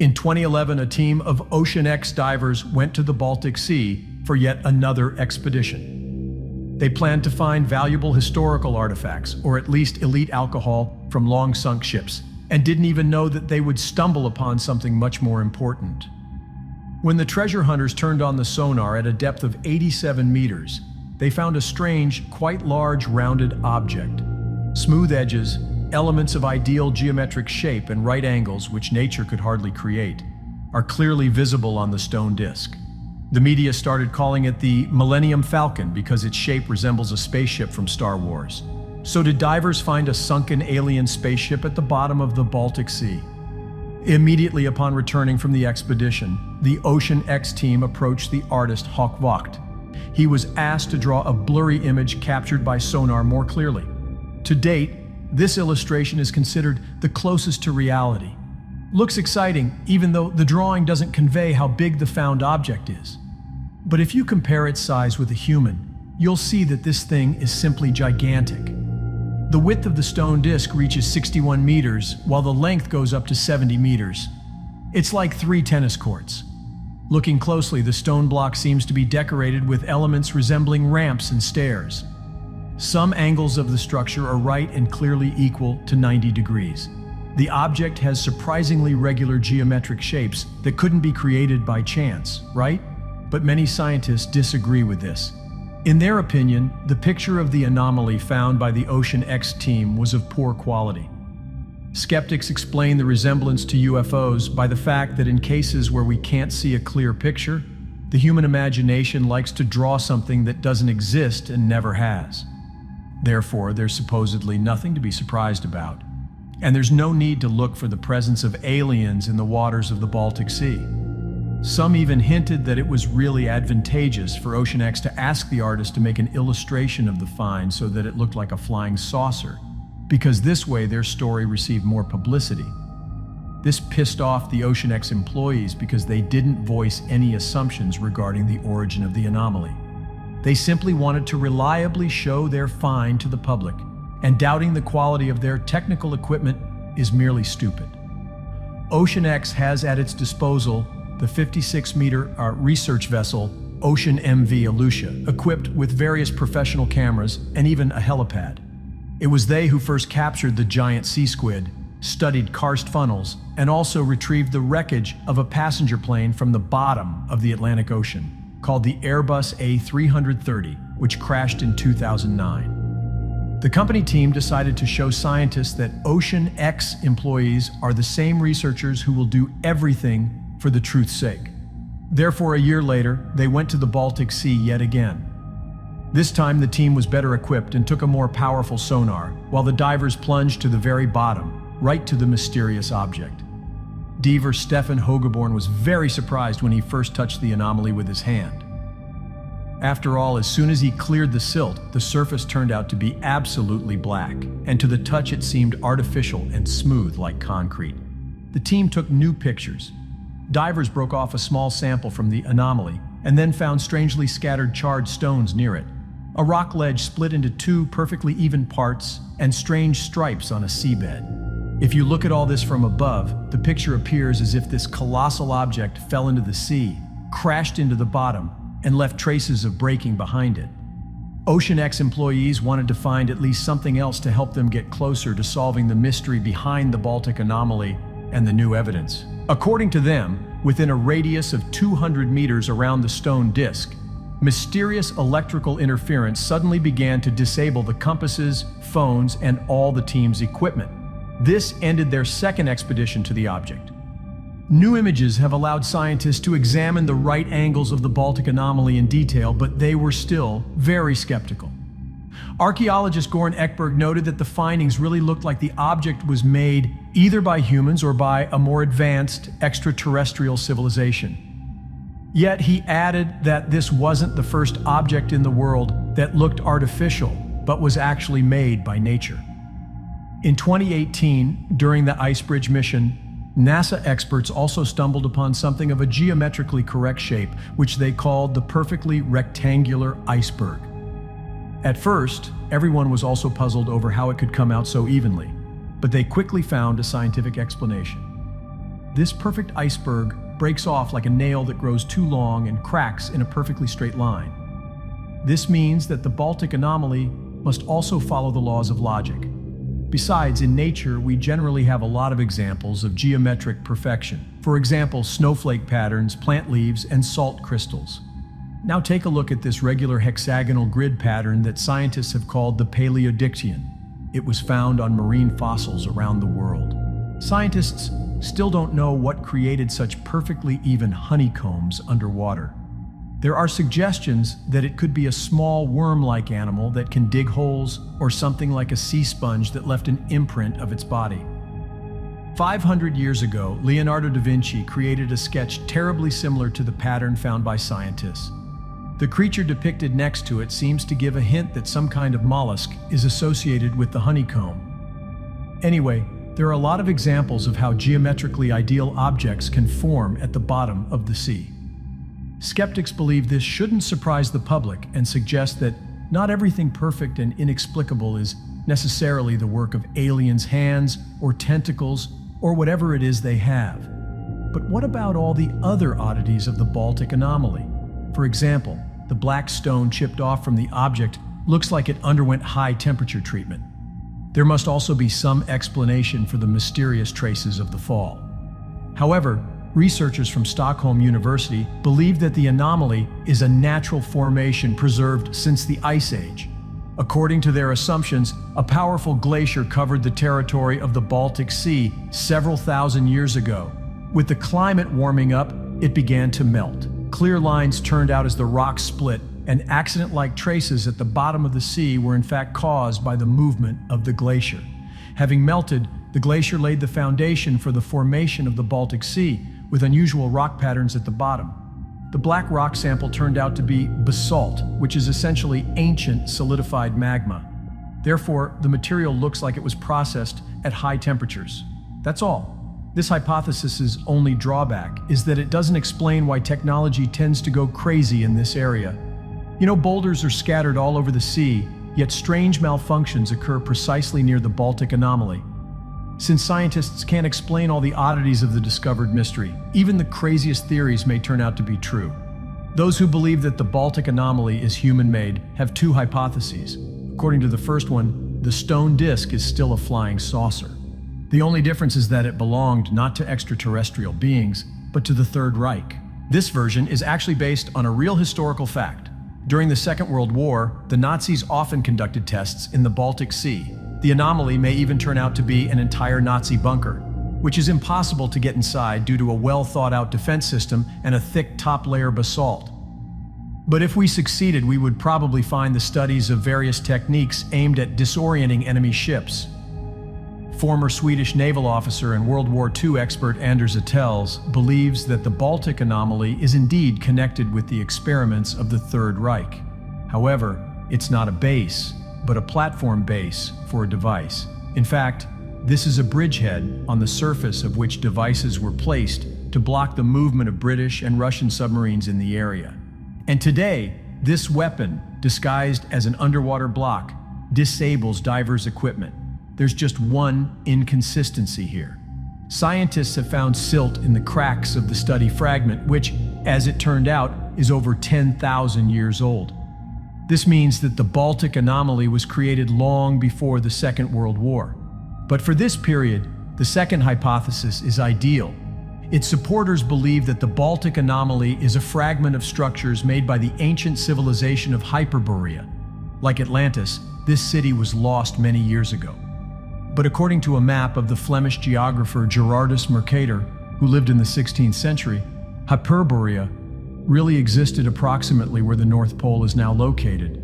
In 2011, a team of Ocean X divers went to the Baltic Sea for yet another expedition. They planned to find valuable historical artifacts, or at least elite alcohol from long-sunk ships, and didn't even know that they would stumble upon something much more important. When the treasure hunters turned on the sonar at a depth of 87 meters, they found a strange, quite large rounded object. Smooth edges, elements of ideal geometric shape and right angles which nature could hardly create, are clearly visible on the stone disk. The media started calling it the Millennium Falcon because its shape resembles a spaceship from Star Wars. So did divers find a sunken alien spaceship at the bottom of the Baltic Sea? Immediately upon returning from the expedition, the Ocean X team approached the artist Hawk Vogt. He was asked to draw a blurry image captured by sonar more clearly. To date, this illustration is considered the closest to reality. Looks exciting, even though the drawing doesn't convey how big the found object is. But if you compare its size with a human, you'll see that this thing is simply gigantic. The width of the stone disc reaches 61 meters, while the length goes up to 70 meters. It's like 3 tennis courts. Looking closely, the stone block seems to be decorated with elements resembling ramps and stairs. Some angles of the structure are right and clearly equal to 90 degrees. The object has surprisingly regular geometric shapes that couldn't be created by chance, right? But many scientists disagree with this. In their opinion, the picture of the anomaly found by the Ocean X team was of poor quality. Skeptics explain the resemblance to UFOs by the fact that in cases where we can't see a clear picture, the human imagination likes to draw something that doesn't exist and never has. Therefore, there's supposedly nothing to be surprised about. And there's no need to look for the presence of aliens in the waters of the Baltic Sea. Some even hinted that it was really advantageous for Ocean X to ask the artist to make an illustration of the find so that it looked like a flying saucer, because this way their story received more publicity. This pissed off the Ocean X employees because they didn't voice any assumptions regarding the origin of the anomaly. They simply wanted to reliably show their find to the public, and doubting the quality of their technical equipment is merely stupid. Ocean X has at its disposal the 56-meter research vessel Ocean MV Aleutian, equipped with various professional cameras and even a helipad. It was they who first captured the giant sea squid, studied karst funnels, and also retrieved the wreckage of a passenger plane from the bottom of the Atlantic Ocean, called the Airbus A330, which crashed in 2009. The company team decided to show scientists that Ocean X employees are the same researchers who will do everything for the truth's sake. Therefore, a year later, they went to the Baltic Sea yet again. This time, the team was better equipped and took a more powerful sonar, while the divers plunged to the very bottom, right to the mysterious object. Diver Stefan Hogeborn was very surprised when he first touched the anomaly with his hand. After all, as soon as he cleared the silt, the surface turned out to be absolutely black, and to the touch it seemed artificial and smooth like concrete. The team took new pictures. Divers broke off a small sample from the anomaly and then found strangely scattered charred stones near it. A rock ledge split into 2 perfectly even parts and strange stripes on a seabed. If you look at all this from above, the picture appears as if this colossal object fell into the sea, crashed into the bottom, and left traces of breaking behind it. Ocean X employees wanted to find at least something else to help them get closer to solving the mystery behind the Baltic anomaly and the new evidence. According to them, within a radius of 200 meters around the stone disk, mysterious electrical interference suddenly began to disable the compasses, phones, and all the team's equipment. This ended their second expedition to the object. New images have allowed scientists to examine the right angles of the Baltic anomaly in detail, but they were still very skeptical. Archaeologist Goran Ekberg noted that the findings really looked like the object was made either by humans or by a more advanced extraterrestrial civilization. Yet he added that this wasn't the first object in the world that looked artificial, but was actually made by nature. In 2018, during the Icebridge mission, NASA experts also stumbled upon something of a geometrically correct shape, which they called the perfectly rectangular iceberg. At first, everyone was also puzzled over how it could come out so evenly, but they quickly found a scientific explanation. This perfect iceberg breaks off like a nail that grows too long and cracks in a perfectly straight line. This means that the Baltic anomaly must also follow the laws of logic. Besides, in nature, we generally have a lot of examples of geometric perfection. For example, snowflake patterns, plant leaves, and salt crystals. Now take a look at this regular hexagonal grid pattern that scientists have called the Paleodictian. It was found on marine fossils around the world. Scientists still don't know what created such perfectly even honeycombs underwater. There are suggestions that it could be a small worm-like animal that can dig holes, or something like a sea sponge that left an imprint of its body. 500 years ago, Leonardo da Vinci created a sketch terribly similar to the pattern found by scientists. The creature depicted next to it seems to give a hint that some kind of mollusk is associated with the honeycomb. Anyway, there are a lot of examples of how geometrically ideal objects can form at the bottom of the sea. Skeptics believe this shouldn't surprise the public and suggest that not everything perfect and inexplicable is necessarily the work of aliens' hands or tentacles or whatever it is they have. But what about all the other oddities of the Baltic anomaly? For example, the black stone chipped off from the object looks like it underwent high temperature treatment. There must also be some explanation for the mysterious traces of the fall. However, researchers from Stockholm University believe that the anomaly is a natural formation preserved since the Ice Age. According to their assumptions, a powerful glacier covered the territory of the Baltic Sea several thousand years ago. With the climate warming up, it began to melt. Clear lines turned out as the rocks split, and accident-like traces at the bottom of the sea were in fact caused by the movement of the glacier. Having melted, the glacier laid the foundation for the formation of the Baltic Sea, with unusual rock patterns at the bottom. The black rock sample turned out to be basalt, which is essentially ancient solidified magma. Therefore, the material looks like it was processed at high temperatures. That's all. This hypothesis's only drawback is that it doesn't explain why technology tends to go crazy in this area. You know, boulders are scattered all over the sea, yet strange malfunctions occur precisely near the Baltic anomaly. Since scientists can't explain all the oddities of the discovered mystery, even the craziest theories may turn out to be true. Those who believe that the Baltic anomaly is human-made have two hypotheses. According to the first one, the stone disk is still a flying saucer. The only difference is that it belonged not to extraterrestrial beings, but to the Third Reich. This version is actually based on a real historical fact. During the Second World War, the Nazis often conducted tests in the Baltic Sea. The anomaly may even turn out to be an entire Nazi bunker, which is impossible to get inside due to a well-thought-out defense system and a thick top-layer basalt. But if we succeeded, we would probably find the studies of various techniques aimed at disorienting enemy ships. Former Swedish naval officer and World War II expert Anders Attels believes that the Baltic anomaly is indeed connected with the experiments of the Third Reich. However, it's not a base, but a platform base for a device. In fact, this is a bridgehead on the surface of which devices were placed to block the movement of British and Russian submarines in the area. And today, this weapon, disguised as an underwater block, disables divers' equipment. There's just one inconsistency here. Scientists have found silt in the cracks of the study fragment, which, as it turned out, is over 10,000 years old. This means that the Baltic anomaly was created long before the Second World War. But for this period, the second hypothesis is ideal. Its supporters believe that the Baltic anomaly is a fragment of structures made by the ancient civilization of Hyperborea. Like Atlantis, this city was lost many years ago. But according to a map of the Flemish geographer Gerardus Mercator, who lived in the 16th century, Hyperborea really existed approximately where the North Pole is now located.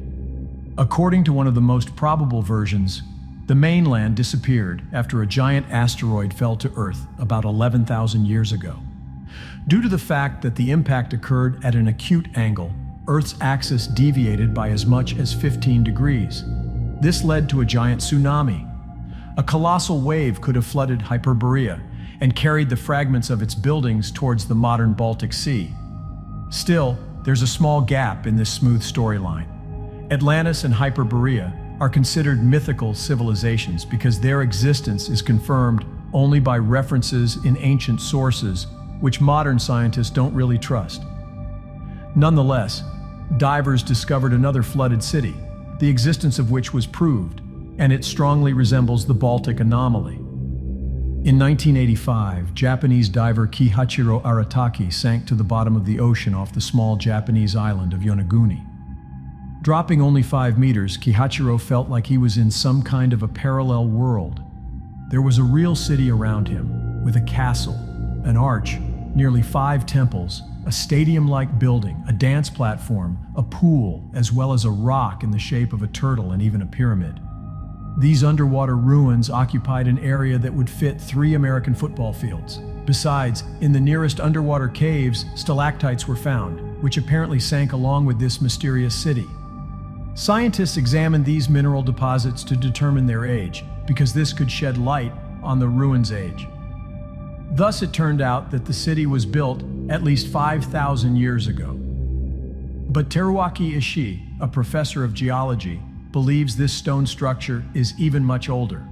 According to one of the most probable versions, the mainland disappeared after a giant asteroid fell to Earth about 11,000 years ago. Due to the fact that the impact occurred at an acute angle, Earth's axis deviated by as much as 15 degrees. This led to a giant tsunami. A colossal wave could have flooded Hyperborea and carried the fragments of its buildings towards the modern Baltic Sea. Still, there's a small gap in this smooth storyline. Atlantis and Hyperborea are considered mythical civilizations because their existence is confirmed only by references in ancient sources, which modern scientists don't really trust. Nonetheless, divers discovered another flooded city, the existence of which was proved, and it strongly resembles the Baltic anomaly. In 1985, Japanese diver Kihachiro Arataki sank to the bottom of the ocean off the small Japanese island of Yonaguni. Dropping only 5 meters, Kihachiro felt like he was in some kind of a parallel world. There was a real city around him, with a castle, an arch, nearly 5 temples, a stadium-like building, a dance platform, a pool, as well as a rock in the shape of a turtle and even a pyramid. These underwater ruins occupied an area that would fit 3 American football fields. Besides, in the nearest underwater caves, stalactites were found, which apparently sank along with this mysterious city. Scientists examined these mineral deposits to determine their age, because this could shed light on the ruins' age. Thus, it turned out that the city was built at least 5,000 years ago. But Teruaki Ishii, a professor of geology, believes this stone structure is even much older.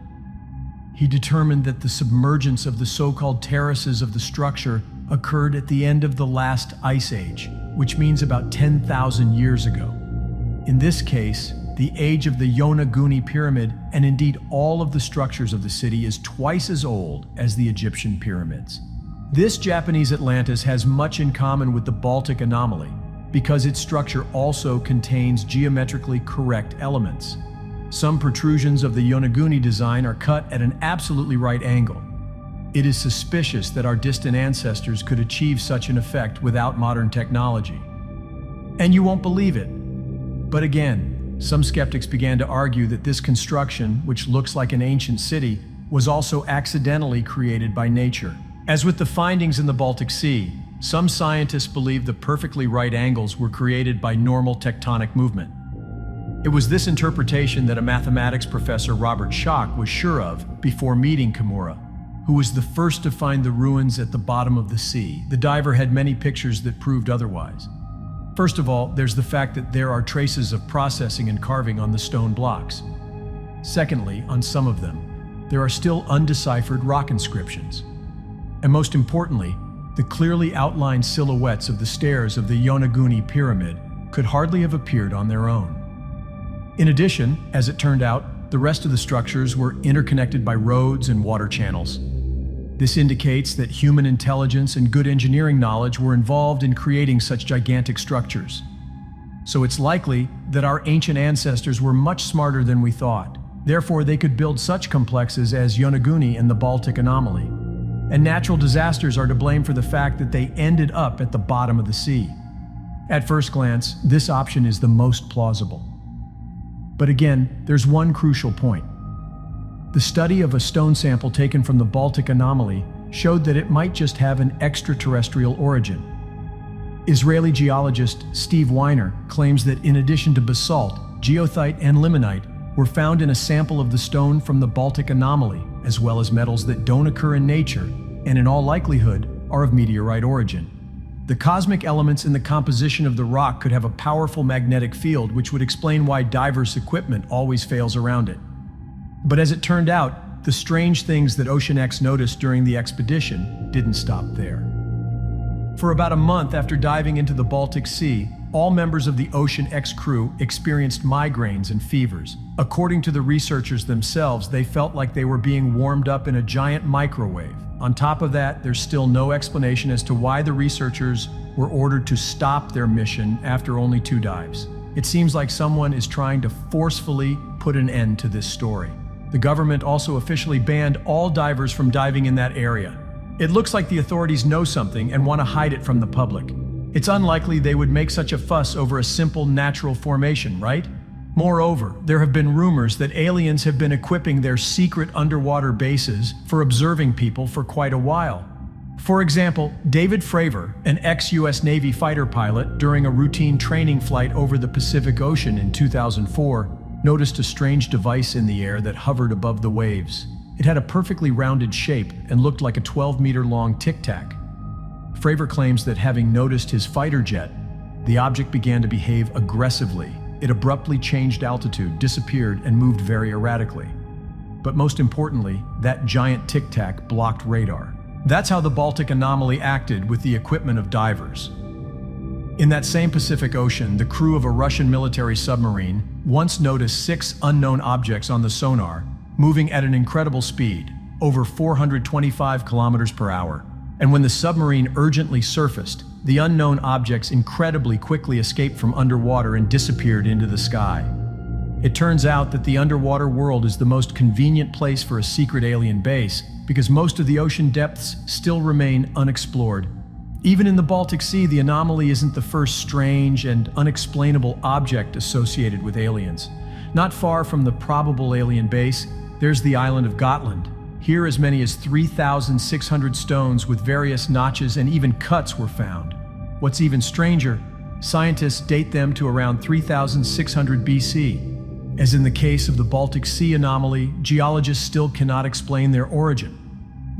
He determined that the submergence of the so-called terraces of the structure occurred at the end of the last ice age, which means about 10,000 years ago. In this case, the age of the Yonaguni pyramid, and indeed all of the structures of the city, is twice as old as the Egyptian pyramids. This Japanese Atlantis has much in common with the Baltic anomaly, because its structure also contains geometrically correct elements. Some protrusions of the Yonaguni design are cut at an absolutely right angle. It is suspicious that our distant ancestors could achieve such an effect without modern technology. And you won't believe it. But again, some skeptics began to argue that this construction, which looks like an ancient city, was also accidentally created by nature. As with the findings in the Baltic Sea, some scientists believe the perfectly right angles were created by normal tectonic movement. It was this interpretation that a mathematics professor, Robert Schoch, was sure of before meeting Kimura, who was the first to find the ruins at the bottom of the sea. The diver had many pictures that proved otherwise. First of all, there's the fact that there are traces of processing and carving on the stone blocks. Secondly, on some of them, there are still undeciphered rock inscriptions. And most importantly, the clearly outlined silhouettes of the stairs of the Yonaguni pyramid could hardly have appeared on their own. In addition, as it turned out, the rest of the structures were interconnected by roads and water channels. This indicates that human intelligence and good engineering knowledge were involved in creating such gigantic structures. So it's likely that our ancient ancestors were much smarter than we thought. Therefore, they could build such complexes as Yonaguni and the Baltic anomaly. And natural disasters are to blame for the fact that they ended up at the bottom of the sea. At first glance, this option is the most plausible. But again, there's one crucial point. The study of a stone sample taken from the Baltic anomaly showed that it might just have an extraterrestrial origin. Israeli geologist Steve Weiner claims that in addition to basalt, geothite and limonite were found in a sample of the stone from the Baltic anomaly, as well as metals that don't occur in nature and in all likelihood are of meteorite origin. The cosmic elements in the composition of the rock could have a powerful magnetic field, which would explain why divers' equipment always fails around it. But as it turned out, the strange things that OceanX noticed during the expedition didn't stop there. For about a month after diving into the Baltic Sea, all members of the OceanX crew experienced migraines and fevers. According to the researchers themselves, they felt like they were being warmed up in a giant microwave. On top of that, there's still no explanation as to why the researchers were ordered to stop their mission after only 2 dives. It seems like someone is trying to forcefully put an end to this story. The government also officially banned all divers from diving in that area. It looks like the authorities know something and want to hide it from the public. It's unlikely they would make such a fuss over a simple natural formation, right? Moreover, there have been rumors that aliens have been equipping their secret underwater bases for observing people for quite a while. For example, David Fravor, an ex-US Navy fighter pilot, during a routine training flight over the Pacific Ocean in 2004, noticed a strange device in the air that hovered above the waves. It had a perfectly rounded shape and looked like a 12-meter-long tic-tac. Fravor claims that having noticed his fighter jet, the object began to behave aggressively. It abruptly changed altitude, disappeared, and moved very erratically. But most importantly, that giant tic-tac blocked radar. That's how the Baltic anomaly acted with the equipment of divers. In that same Pacific Ocean, the crew of a Russian military submarine once noticed 6 unknown objects on the sonar, moving at an incredible speed, over 425 kilometers per hour. And when the submarine urgently surfaced, the unknown objects incredibly quickly escaped from underwater and disappeared into the sky. It turns out that the underwater world is the most convenient place for a secret alien base because most of the ocean depths still remain unexplored. Even in the Baltic Sea, the anomaly isn't the first strange and unexplainable object associated with aliens. Not far from the probable alien base, there's the island of Gotland. Here, as many as 3,600 stones with various notches and even cuts were found. What's even stranger, scientists date them to around 3,600 BC. As in the case of the Baltic Sea anomaly, geologists still cannot explain their origin.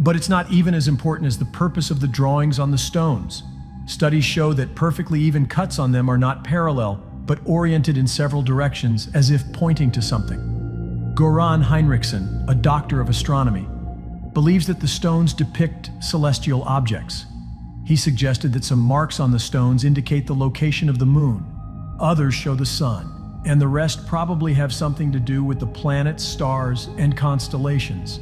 But it's not even as important as the purpose of the drawings on the stones. Studies show that perfectly even cuts on them are not parallel, but oriented in several directions as if pointing to something. Goran Heinrichsen, a doctor of astronomy, believes that the stones depict celestial objects. He suggested that some marks on the stones indicate the location of the moon. Others show the sun, and the rest probably have something to do with the planets, stars, and constellations.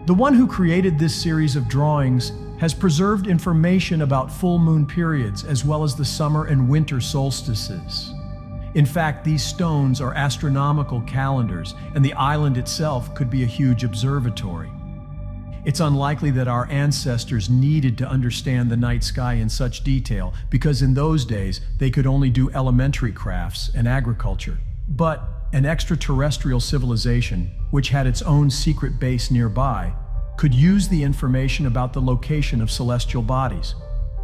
The one who created this series of drawings has preserved information about full moon periods as well as the summer and winter solstices. In fact, these stones are astronomical calendars, and the island itself could be a huge observatory. It's unlikely that our ancestors needed to understand the night sky in such detail, because in those days they could only do elementary crafts and agriculture. But an extraterrestrial civilization, which had its own secret base nearby, could use the information about the location of celestial bodies.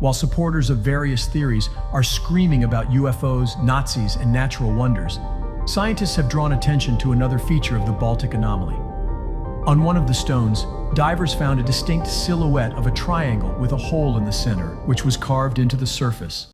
While supporters of various theories are screaming about UFOs, Nazis, and natural wonders, scientists have drawn attention to another feature of the Baltic anomaly. On one of the stones, divers found a distinct silhouette of a triangle with a hole in the center, which was carved into the surface.